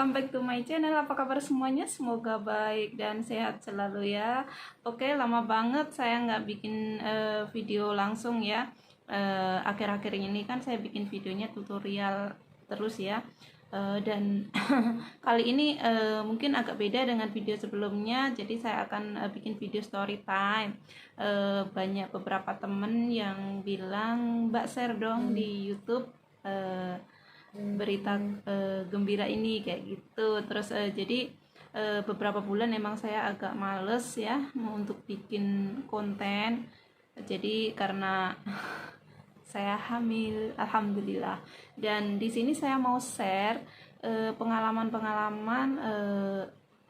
welcome back to my channel. Apa kabar semuanya? Semoga baik dan sehat selalu ya. Oke, lama banget saya nggak bikin video langsung ya. Akhir-akhir ini kan saya bikin videonya tutorial terus ya. Dan kali ini mungkin agak beda dengan video sebelumnya. Jadi saya akan bikin video story time. Banyak beberapa temen yang bilang, Mbak share dong di YouTube berita gembira ini kayak gitu. Terus jadi beberapa bulan emang saya agak males ya untuk bikin konten. Jadi karena saya hamil, alhamdulillah. Dan di sini saya mau share pengalaman-pengalaman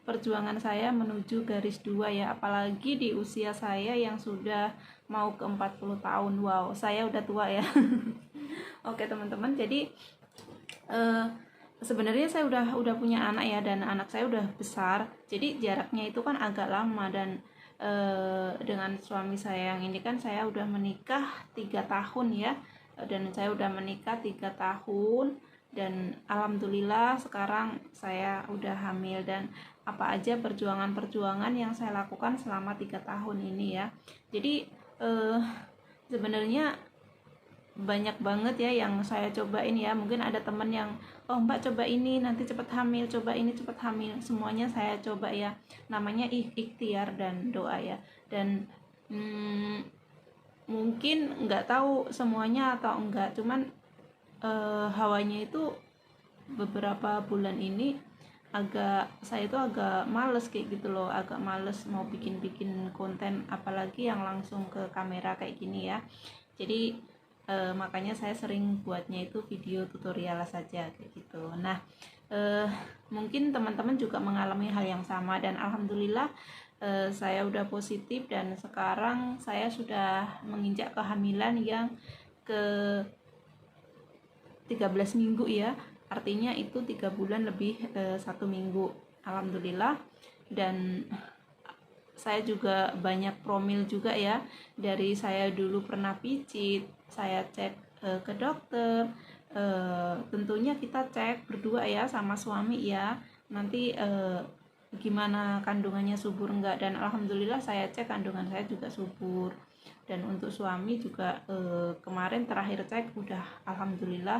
perjuangan saya menuju garis 2 ya, apalagi di usia saya yang sudah mau ke 40 tahun. Wow, saya udah tua ya. Oke teman-teman, jadi sebenarnya saya udah punya anak ya, dan anak saya udah besar, jadi jaraknya itu kan agak lama. Dan dengan suami saya yang ini kan saya udah menikah 3 tahun ya, dan saya udah menikah 3 tahun, dan alhamdulillah sekarang saya udah hamil. Dan apa aja perjuangan-perjuangan yang saya lakukan selama 3 tahun ini ya, jadi sebenarnya banyak banget ya yang saya cobain ya. Mungkin ada teman yang, oh Mbak coba ini nanti cepat hamil, coba ini cepat hamil. Semuanya saya coba ya, namanya ikhtiar dan doa ya. Dan mungkin nggak tahu semuanya atau enggak, cuman hawanya itu beberapa bulan ini saya itu agak males kayak gitu loh, agak males mau bikin konten, apalagi yang langsung ke kamera kayak gini ya. Jadi makanya saya sering buatnya itu video tutorial saja kayak gitu. Nah, mungkin teman-teman juga mengalami hal yang sama, dan alhamdulillah saya udah positif, dan sekarang saya sudah menginjak kehamilan yang ke 13 minggu ya, artinya itu 3 bulan lebih 1 minggu, alhamdulillah. Dan saya juga banyak promil juga ya, dari saya dulu pernah pijit, saya cek ke dokter. Tentunya kita cek berdua ya sama suami ya, nanti gimana kandungannya subur enggak. Dan alhamdulillah saya cek kandungan saya juga subur. Dan untuk suami juga kemarin terakhir cek udah alhamdulillah,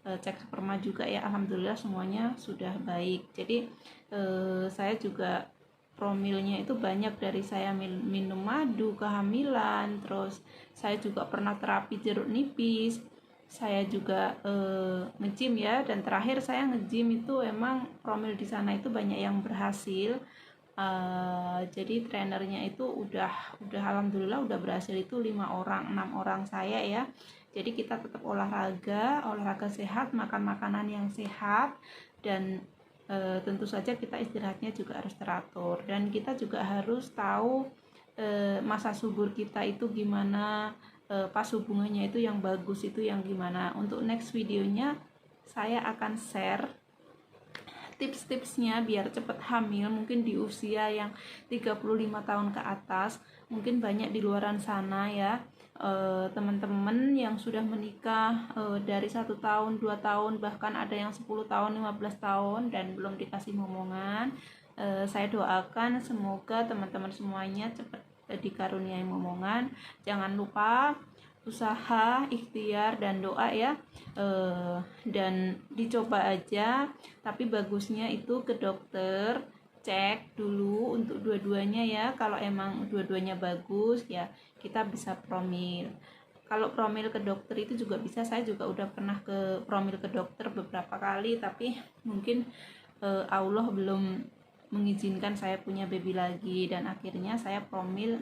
cek sperma juga ya, alhamdulillah semuanya sudah baik. Jadi saya juga promilnya itu banyak dari saya minum madu kehamilan. Terus saya juga pernah terapi jeruk nipis, saya juga nge-gym ya, dan terakhir saya nge-gym itu emang promil di sana itu banyak yang berhasil. Jadi trenernya itu udah alhamdulillah udah berhasil itu 5 orang 6 orang saya ya. Jadi kita tetap olahraga sehat, makan makanan yang sehat, dan tentu saja kita istirahatnya juga harus teratur. Dan kita juga harus tahu masa subur kita itu gimana, pas hubungannya itu yang bagus itu yang gimana. Untuk next videonya saya akan share tips-tipsnya biar cepat hamil, mungkin di usia yang 35 tahun ke atas. Mungkin banyak di luaran sana ya teman-teman yang sudah menikah dari 1 tahun, 2 tahun, bahkan ada yang 10 tahun, 15 tahun dan belum dikasih momongan. Saya doakan semoga teman-teman semuanya cepat dikaruniai momongan. Jangan lupa usaha, ikhtiar, dan doa ya. Dan dicoba aja, tapi bagusnya itu ke dokter, cek dulu untuk dua-duanya ya. Kalau emang dua-duanya bagus ya kita bisa promil. Kalau promil ke dokter itu juga bisa, saya juga udah pernah ke promil ke dokter beberapa kali, tapi mungkin Allah belum mengizinkan saya punya baby lagi, dan akhirnya saya promil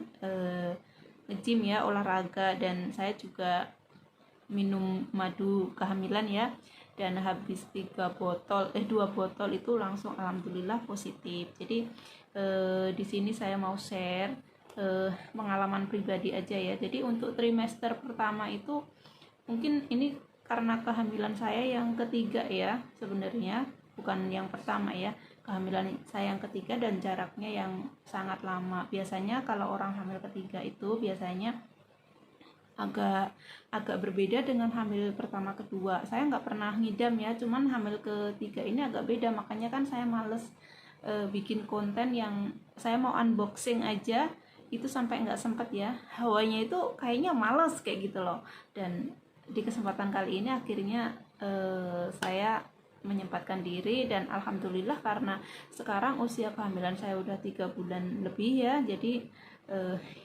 nge-gym ya, olahraga. Dan saya juga minum madu kehamilan ya, dan habis 2 botol itu langsung alhamdulillah positif. Jadi di sini saya mau share pengalaman pribadi aja ya. Jadi untuk trimester pertama itu mungkin ini karena kehamilan saya yang ketiga ya, sebenarnya bukan yang pertama ya, kehamilan saya yang ketiga, dan jaraknya yang sangat lama. Biasanya kalau orang hamil ketiga itu biasanya agak agak berbeda dengan hamil pertama kedua. Saya nggak pernah ngidam ya, cuman hamil ketiga ini agak beda, makanya kan saya males bikin konten. Yang saya mau unboxing aja itu sampai nggak sempet ya, hawanya itu kayaknya males kayak gitu loh. Dan di kesempatan kali ini akhirnya saya menyempatkan diri, dan alhamdulillah karena sekarang usia kehamilan saya udah 3 bulan lebih ya, jadi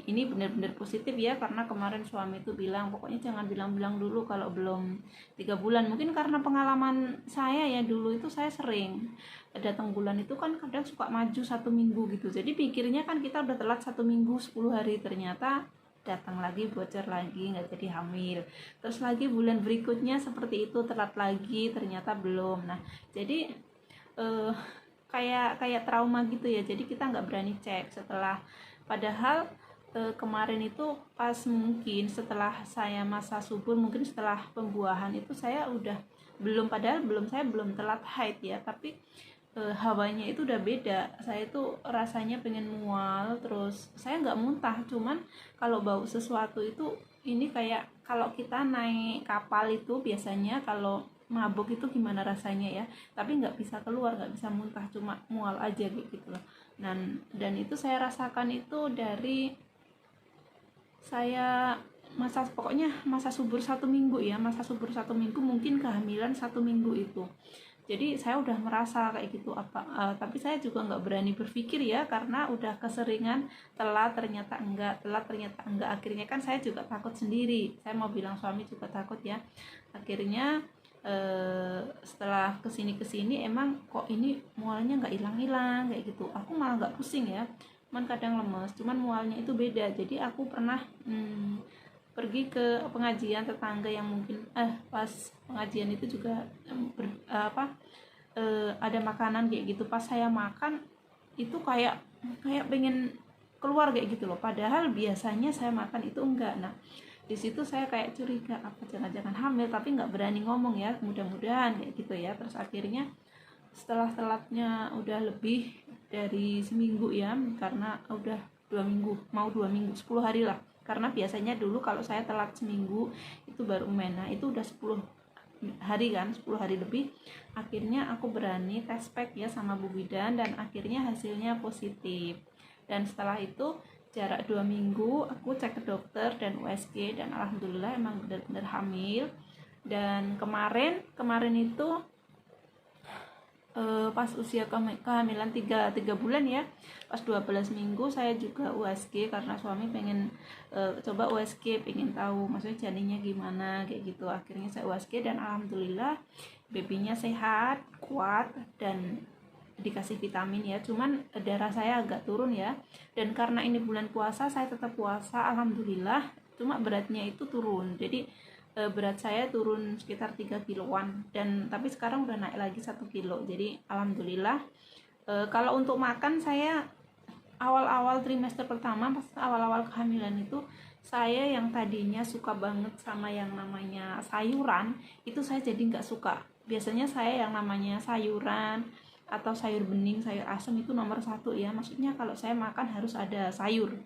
ini benar-benar positif ya, karena kemarin suami itu bilang pokoknya jangan bilang-bilang dulu kalau belum 3 bulan. Mungkin karena pengalaman saya ya, dulu itu saya sering datang bulan itu kan kadang suka maju 1 minggu gitu, jadi pikirnya kan kita udah telat 1 minggu 10 hari, ternyata datang lagi bocor lagi, nggak jadi hamil. Terus lagi bulan berikutnya seperti itu, telat lagi, ternyata belum. Nah jadi kayak trauma gitu ya, jadi kita nggak berani cek setelah. Padahal kemarin itu pas mungkin setelah saya masa subur, mungkin setelah pembuahan itu saya udah belum, padahal saya belum telat haid ya, tapi hawanya itu udah beda. Saya tuh rasanya pengen mual, terus saya nggak muntah, cuman kalau bau sesuatu itu, ini kayak kalau kita naik kapal itu biasanya kalau mabuk itu gimana rasanya ya, tapi nggak bisa keluar, nggak bisa muntah, cuma mual aja gitu loh. Dan itu saya rasakan itu dari saya pokoknya masa subur 1 minggu ya, masa subur 1 minggu, mungkin kehamilan 1 minggu itu. Jadi saya udah merasa kayak gitu tapi saya juga nggak berani berpikir ya, karena udah keseringan telat ternyata enggak, telat ternyata enggak. Akhirnya kan saya juga takut sendiri, saya mau bilang suami juga takut ya. Akhirnya setelah kesini emang kok ini mualnya nggak hilang kayak gitu. Aku malah nggak pusing ya, cuman kadang lemes, cuman mualnya itu beda. Jadi aku pernah pergi ke pengajian tetangga yang mungkin pas pengajian itu juga ada makanan kayak gitu. Pas saya makan itu kayak pengen keluar kayak gitu loh, padahal biasanya saya makan itu enggak. Nah di situ saya kayak curiga, apa jangan-jangan hamil, tapi nggak berani ngomong ya, mudah-mudahan kayak gitu ya. Terus akhirnya setelah telatnya udah lebih dari seminggu ya, karena udah 2 minggu, mau 2 minggu, 10 hari lah, karena biasanya dulu kalau saya telat seminggu itu baru mena, itu udah 10 hari kan, 10 hari lebih. Akhirnya aku berani tes pack ya sama Bu Bidan, dan akhirnya hasilnya positif. Dan setelah itu jarak 2 minggu aku cek ke dokter dan USG, dan alhamdulillah emang benar-benar hamil. Dan kemarin itu pas usia kehamilan 3 bulan ya, pas 12 minggu saya juga USG, karena suami pengen coba USG, pengen tahu maksudnya janinnya gimana kayak gitu. Akhirnya saya USG, dan alhamdulillah babynya sehat, kuat, dan dikasih vitamin ya. Cuman darah saya agak turun ya, dan karena ini bulan puasa saya tetap puasa alhamdulillah, cuma beratnya itu turun. Jadi berat saya turun sekitar 3 kiloan, dan tapi sekarang udah naik lagi 1 kilo. Jadi alhamdulillah. Kalau untuk makan, saya awal-awal trimester pertama, pas awal-awal kehamilan itu, saya yang tadinya suka banget sama yang namanya sayuran, itu saya jadi nggak suka. Biasanya saya yang namanya sayuran atau sayur bening, sayur asem itu nomor 1 ya, maksudnya kalau saya makan harus ada sayur.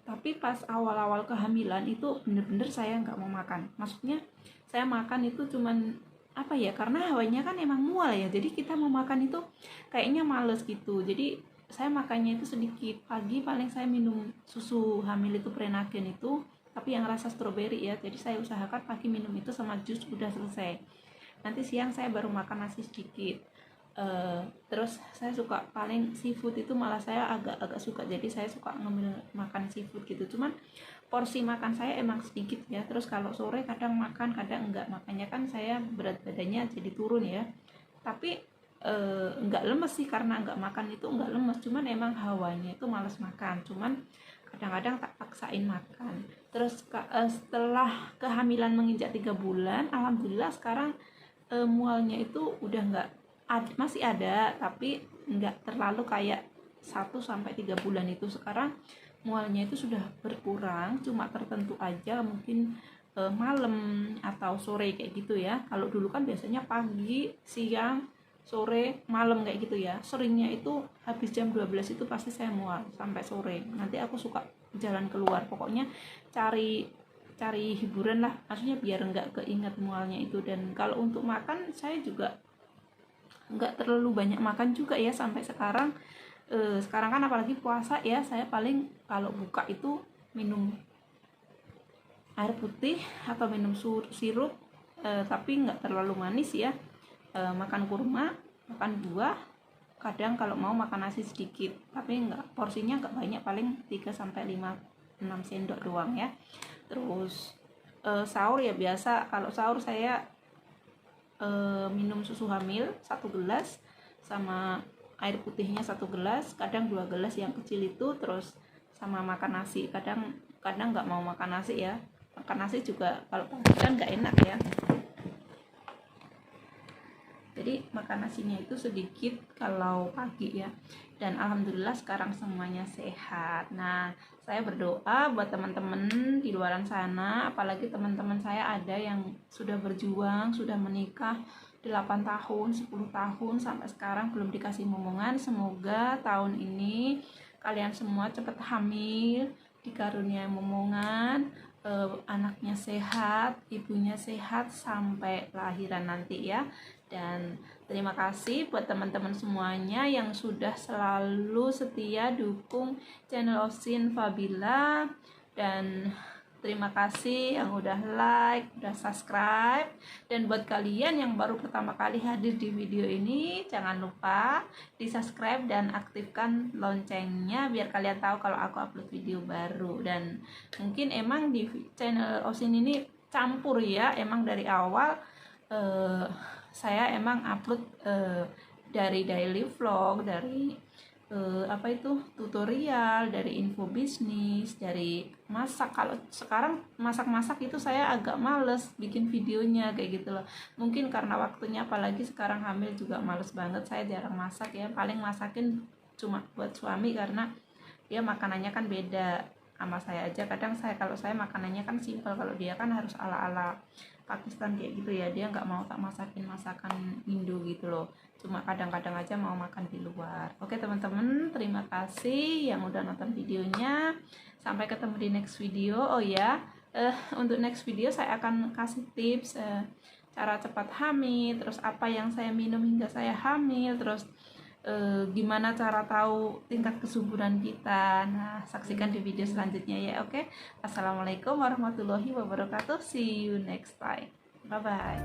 Tapi pas awal-awal kehamilan itu bener-bener saya nggak mau makan, maksudnya saya makan itu cuman apa ya, karena hawanya kan emang mual ya, jadi kita mau makan itu kayaknya males gitu. Jadi saya makannya itu sedikit. Pagi paling saya minum susu hamil itu Prenagen itu, tapi yang rasa stroberi ya, jadi saya usahakan pagi minum itu sama jus udah selesai. Nanti siang saya baru makan nasi sedikit. Terus saya suka paling seafood itu, malah saya agak suka, jadi saya suka ngemil makan seafood gitu. Cuman porsi makan saya emang sedikit ya. Terus kalau sore kadang makan, kadang enggak, makanya kan saya berat badannya jadi turun ya. Tapi enggak lemes sih, karena enggak makan itu enggak lemes, cuman emang hawanya itu malas makan. Cuman kadang-kadang tak paksain makan. Terus setelah kehamilan menginjak 3 bulan, alhamdulillah sekarang mualnya itu udah enggak masih ada, tapi enggak terlalu kayak 1-3 bulan itu. Sekarang mualnya itu sudah berkurang, cuma tertentu aja, mungkin malam atau sore kayak gitu ya. Kalau dulu kan biasanya pagi, siang, sore, malam kayak gitu ya. Seringnya itu habis jam 12 itu pasti saya mual sampai sore. Nanti aku suka jalan keluar, pokoknya cari cari hiburan lah, maksudnya biar nggak keinget mualnya itu. Dan kalau untuk makan saya juga nggak terlalu banyak makan juga ya sampai sekarang. Sekarang kan apalagi puasa ya, saya paling kalau buka itu minum air putih atau minum sirup, tapi nggak terlalu manis ya. Makan kurma, makan buah, kadang kalau mau makan nasi sedikit, tapi nggak, porsinya nggak banyak, paling 3-5-6 sendok doang ya. Terus sahur ya biasa, kalau sahur saya minum susu hamil 1 gelas sama air putihnya 1 gelas, kadang 2 gelas yang kecil itu, terus sama makan nasi. Kadang nggak mau makan nasi ya, makan nasi juga kalau pagi kan nggak enak ya, jadi makan nasinya itu sedikit kalau pagi ya. Dan alhamdulillah sekarang semuanya sehat. Nah, saya berdoa buat teman-teman di luaran sana, apalagi teman-teman saya ada yang sudah berjuang, sudah menikah 8 tahun, 10 tahun sampai sekarang belum dikasih momongan. Semoga tahun ini kalian semua cepat hamil, dikaruniai momongan, anaknya sehat, ibunya sehat sampai lahiran nanti ya. Dan terima kasih buat teman-teman semuanya yang sudah selalu setia dukung channel Osin Fabila, dan terima kasih yang udah like, udah subscribe. Dan buat kalian yang baru pertama kali hadir di video ini, jangan lupa di subscribe dan aktifkan loncengnya biar kalian tahu kalau aku upload video baru. Dan mungkin emang di channel Osin ini campur ya, emang dari awal saya emang upload dari daily vlog, dari tutorial, dari info bisnis, dari masak. Kalau sekarang masak-masak itu saya agak males bikin videonya kayak gitu loh. Mungkin karena waktunya, apalagi sekarang hamil juga males banget, saya jarang masak ya. Paling masakin cuma buat suami karena dia makanannya kan beda sama saya aja. Kadang kalau saya makanannya kan simpel, kalau dia kan harus ala-ala Pakistan kayak gitu ya, dia nggak mau tak masakin masakan Indo gitu loh, cuma kadang-kadang aja mau makan di luar. Oke teman-teman, terima kasih yang udah nonton videonya, sampai ketemu di next video. Oh ya, untuk next video saya akan kasih tips cara cepat hamil, terus apa yang saya minum hingga saya hamil, terus gimana cara tahu tingkat kesuburan kita. Nah, saksikan di video selanjutnya ya. Oke, assalamualaikum warahmatullahi wabarakatuh. See you next time. Bye bye.